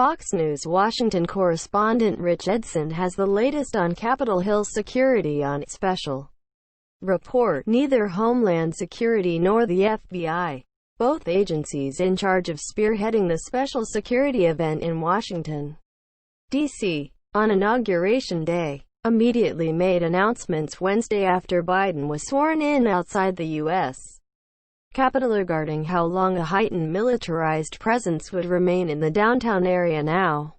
Fox News Washington correspondent Rich Edson has the latest on Capitol Hill security on its special report. Neither Homeland Security nor the FBI, both agencies in charge of spearheading the special security event in Washington, D.C., on Inauguration Day, immediately made announcements Wednesday after Biden was sworn in outside the U.S. Capitol regarding how long a heightened militarized presence would remain in the downtown area now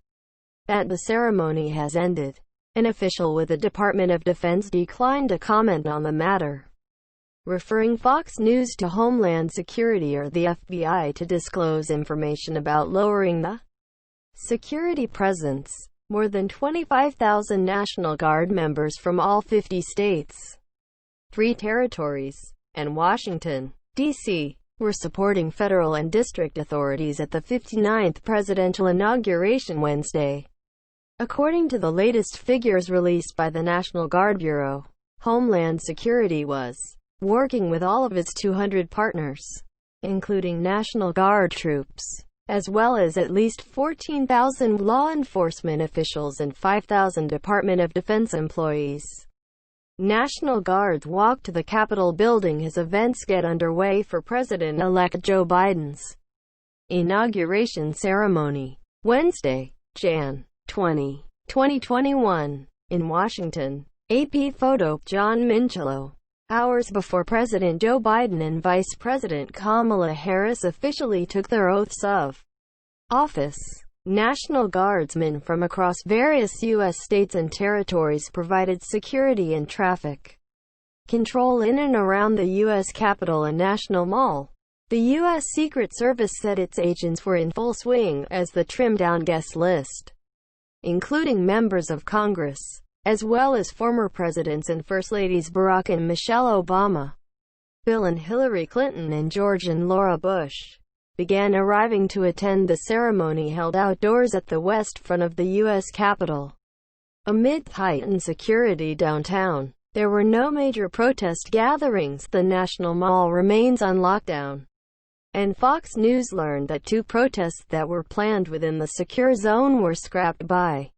that the ceremony has ended. An official with the Department of Defense declined to comment on the matter, referring Fox News to Homeland Security or the FBI to disclose information about lowering the security presence. More than 25,000 National Guard members from all 50 states, 3 territories, and Washington, D.C., were supporting federal and district authorities at the 59th presidential inauguration Wednesday. According to the latest figures released by the National Guard Bureau, Homeland Security was working with all of its 200 partners, including National Guard troops, as well as at least 14,000 law enforcement officials and 5,000 Department of Defense employees. National Guards walk to the Capitol building as events get underway for President-elect Joe Biden's inauguration ceremony. Wednesday, Jan. 20, 2021, in Washington. AP photo, John Minchillo. Hours before President Joe Biden and Vice President Kamala Harris officially took their oaths of office, National Guardsmen from across various U.S. states and territories provided security and traffic control in and around the U.S. Capitol and National Mall. The U.S. Secret Service said its agents were in full swing as the trimmed-down guest list, including members of Congress, as well as former presidents and First Ladies Barack and Michelle Obama, Bill and Hillary Clinton and George and Laura Bush, began arriving to attend the ceremony held outdoors at the west front of the U.S. Capitol. Amid heightened security downtown, there were no major protest gatherings. The National Mall remains on lockdown, and Fox News learned that 2 protests that were planned within the secure zone were scrapped by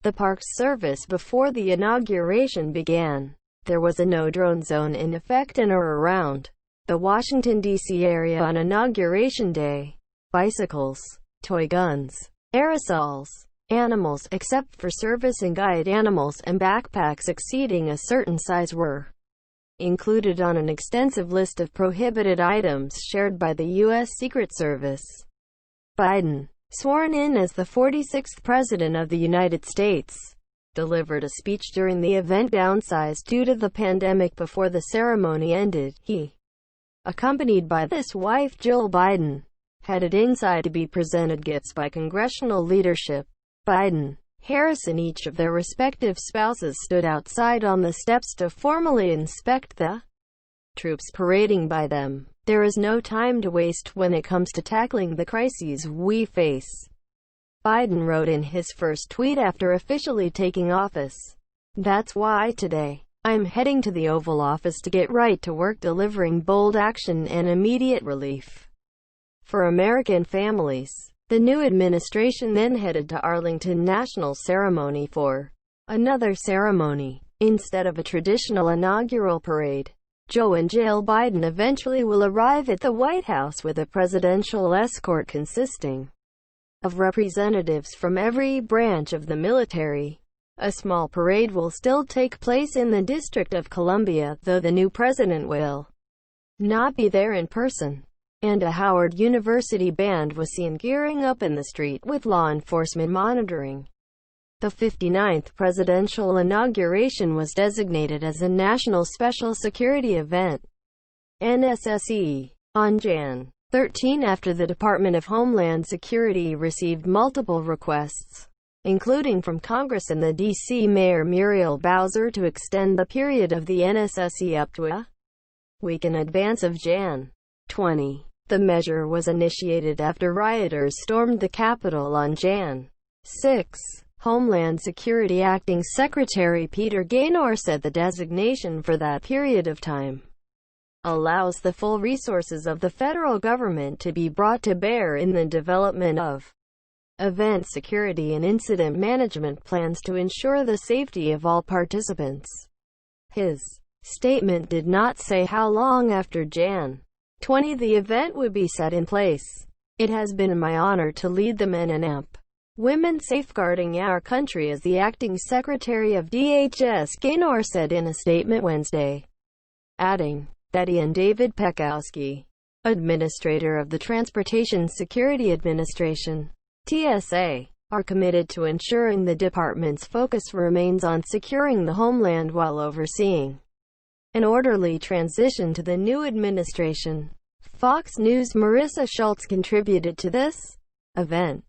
the Parks Service before the inauguration began. There was a no-drone zone in effect in or around the Washington, D.C. area on Inauguration Day. Bicycles, toy guns, aerosols, animals except for service and guide animals, and backpacks exceeding a certain size were included on an extensive list of prohibited items shared by the U.S. Secret Service. Biden, sworn in as the 46th President of the United States, delivered a speech during the event downsized due to the pandemic before the ceremony ended. He, accompanied by his wife Jill Biden, headed inside to be presented gifts by congressional leadership. Biden, Harris and each of their respective spouses stood outside on the steps to formally inspect the troops parading by them. There is no time to waste when it comes to tackling the crises we face, Biden wrote in his first tweet after officially taking office. That's why today, I'm heading to the Oval Office to get right to work delivering bold action and immediate relief for American families. The new administration then headed to Arlington National Ceremony for another ceremony. Instead of a traditional inaugural parade, Joe and Jill Biden eventually will arrive at the White House with a presidential escort consisting of representatives from every branch of the military. A small parade will still take place in the District of Columbia, though the new president will not be there in person. And a Howard University band was seen gearing up in the street with law enforcement monitoring. The 59th presidential inauguration was designated as a National Special Security Event, NSSE, on Jan. 13 after the Department of Homeland Security received multiple requests, including from Congress and the D.C. Mayor Muriel Bowser, to extend the period of the NSSE up to a week in advance of Jan. 20. The measure was initiated after rioters stormed the Capitol on Jan. 6. Homeland Security Acting Secretary Peter Gaynor said the designation for that period of time allows the full resources of the federal government to be brought to bear in the development of event security and incident management plans to ensure the safety of all participants. His statement did not say how long after Jan. 20 the event would be set in place. It has been my honor to lead the men and women safeguarding our country as the Acting Secretary of DHS, Gaynor said in a statement Wednesday, adding that he and David Pekoske, Administrator of the Transportation Security Administration, TSA, are committed to ensuring the department's focus remains on securing the homeland while overseeing an orderly transition to the new administration. Fox News' Marisa Schultz contributed to this event.